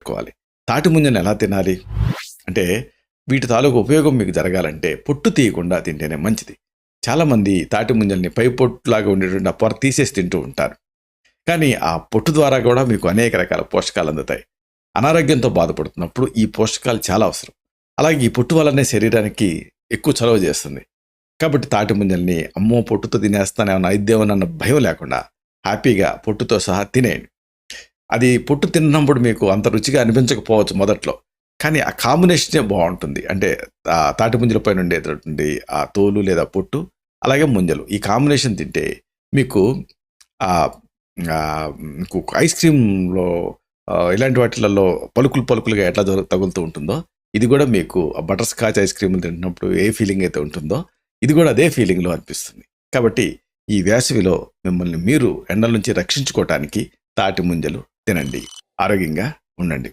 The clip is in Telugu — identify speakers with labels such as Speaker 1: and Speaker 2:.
Speaker 1: గుర్తుపెట్టుకోవాలి. తాటి ముంజలను ఎలా తినాలి అంటే, వీటి తాలూకు ఉపయోగం మీకు జరగాలంటే పొట్టు తీయకుండా తింటేనే మంచిది. చాలామంది తాటి ముంజల్ని పై పొట్టులాగా ఉండేటువంటి ఆ పొర తీసేసి తింటూ ఉంటారు. కానీ ఆ పొట్టు ద్వారా కూడా మీకు అనేక రకాల పోషకాలు అందుతాయి. అనారోగ్యంతో బాధపడుతున్నప్పుడు ఈ పోషకాలు చాలా అవసరం. అలాగే ఈ పొట్టు వల్లనే శరీరానికి ఎక్కువ చలవ చేస్తుంది. కాబట్టి తాటి ముంజల్ని అమ్మో పొట్టుతో తినేస్తానేమన్నా అయిద్దేమోనన్న భయం లేకుండా హ్యాపీగా పొట్టుతో సహా తినేయండి. అది పొట్టు తిన్నప్పుడు మీకు అంత రుచిగా అనిపించకపోవచ్చు మొదట్లో. కానీ ఆ కాంబినేషనే బావుంటుంది. అంటే తాటి ముంజల పైన ఉండేటటువంటి ఆ తోలు లేదా పొట్టు, అలాగే ముంజలు. ఈ కాంబినేషన్ తింటే మీకు ఆహ్, మీకు ఐస్ క్రీమ్‌లో ఇలాంటి వాటిలలో పలుకులు పలుకులుగా ఎట్లా తగులుతూ ఉంటుందో, ఇది గూడా మీకు బటర్ స్కాచ్ ఐస్ క్రీమ్‌లు తింటున్నప్పుడు ఏ ఫీలింగ్ అయితే ఉంటుందో, ఇది గూడా అదే ఫీలింగ్‌లో అనిపిస్తుంది. కాబట్టి ఈ వేసవిలో మిమ్మల్ని మీరు ఎండల నుంచి రక్షించుకోవటానికి తాటి ముంజలు తినండి. ఆరోగ్యంగా ఉండండి.